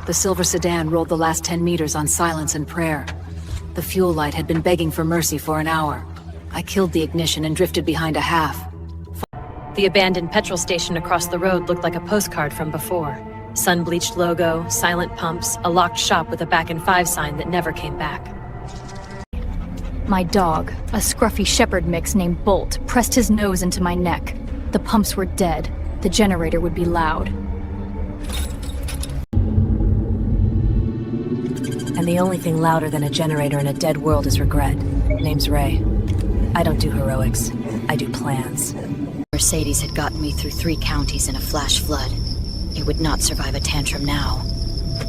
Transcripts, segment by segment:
The silver sedan rolled the last 10 meters on silence and prayer. The fuel light had been begging for mercy for an hour. I killed the ignition and drifted behind a half. The abandoned petrol station across the road looked like a postcard from before. Sun-bleached logo, silent pumps, a locked shop with a back in 5 sign that never came back. My dog, a scruffy shepherd mix named Bolt, pressed his nose into my neck. The pumps were dead. The generator would be loud. And the only thing louder than a generator in a dead world is regret. Name's Ray. I don't do heroics. I do plans. Mercedes had gotten me through 3 counties in a flash flood. It would not survive a tantrum now.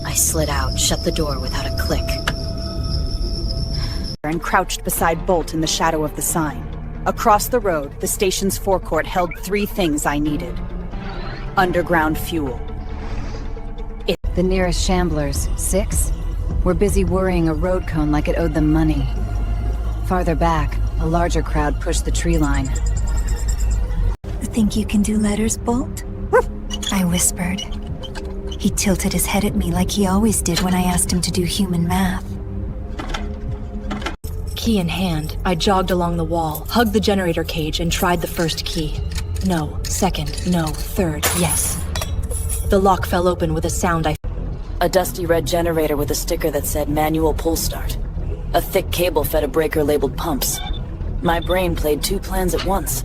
I slid out, shut the door without a click. And crouched beside Bolt in the shadow of the sign. Across the road, the station's forecourt held 3 things I needed. Underground fuel. The nearest shamblers, 6, were busy worrying a road cone like it owed them money. Farther back, a larger crowd pushed the tree line. Think you can do letters, Bolt? I whispered. He tilted his head at me like he always did when I asked him to do human math. Key in hand, I jogged along the wall, hugged the generator cage, and tried the first key. No. Second. No. Third. Yes. The lock fell open with a sound A dusty red generator with a sticker that said manual pull start. A thick cable fed a breaker labeled pumps. My brain played 2 plans at once.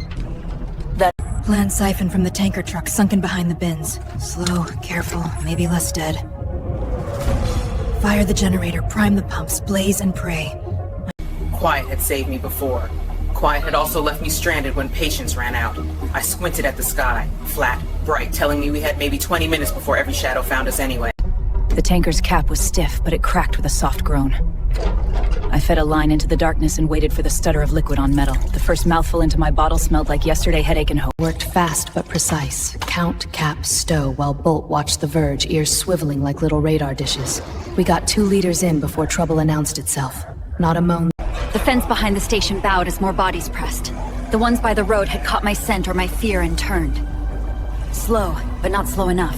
Plan siphon from the tanker truck sunken behind the bins. Slow, careful, maybe less dead. Fire the generator, prime the pumps, blaze and pray. Quiet had saved me before. Quiet had also left me stranded when patience ran out. I squinted at the sky, flat, bright, telling me we had maybe 20 minutes before every shadow found us anyway. The tanker's cap was stiff, but it cracked with a soft groan. I fed a line into the darkness and waited for the stutter of liquid on metal. The first mouthful into my bottle smelled like yesterday headache and hope. Worked fast but precise. Count, cap, stow, while Bolt watched the verge, ears swiveling like little radar dishes. We got 2 liters in before trouble announced itself. Not a moan. The fence behind the station bowed as more bodies pressed. The ones by the road had caught my scent or my fear and turned. Slow, but not slow enough.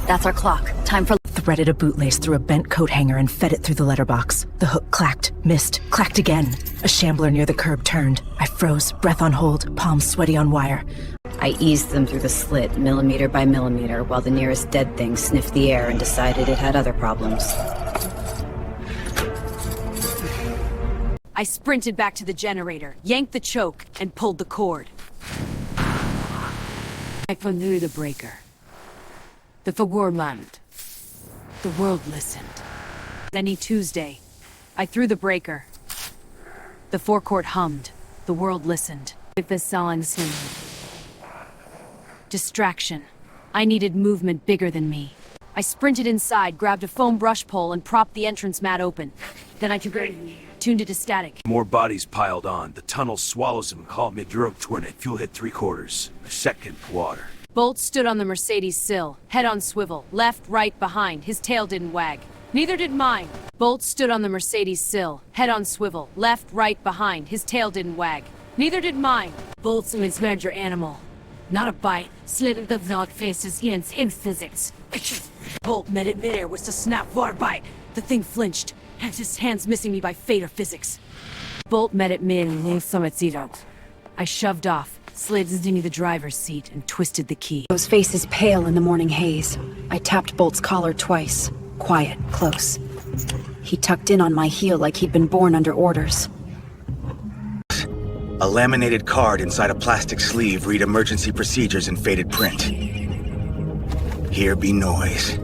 That's our clock. Time for... Threaded a bootlace through a bent coat hanger and fed it through the letterbox. The hook clacked, missed, clacked again. A shambler near the curb turned. I froze, breath on hold, palms sweaty on wire. I eased them through the slit, millimeter by millimeter, while the nearest dead thing sniffed the air and decided it had other problems. I sprinted back to the generator, yanked the choke, and pulled the cord. I knew the breaker. The Fagorland. The world listened. Any Tuesday, I threw the breaker. The forecourt hummed. The world listened. If the silence. Distraction. I needed movement bigger than me. I sprinted inside, grabbed a foam brush pole, and propped the entrance mat open. Then I tuned it to static. More bodies piled on. The tunnel swallows them. Call mid-Euro tornado. Fuel hit 3/4. A second water. Bolt stood on the Mercedes sill, head on swivel, left, right, behind. His tail didn't wag. Neither did mine. Bolt stood on the Mercedes sill, head on swivel, left, right, behind. His tail didn't wag. Neither did mine. Bolt's a mismeasure animal. Not a bite. Slitted the dog faces in physics. Bolt met it midair was to snap war bite. The thing flinched, and his hands missing me by fate or physics. Bolt met it mid and summit seat out. I shoved off, slid into the driver's seat, and twisted the key. Those faces pale in the morning haze. I tapped Bolt's collar twice. Quiet, close. He tucked in on my heel like he'd been born under orders. A laminated card inside a plastic sleeve read emergency procedures in faded print. Here be noise.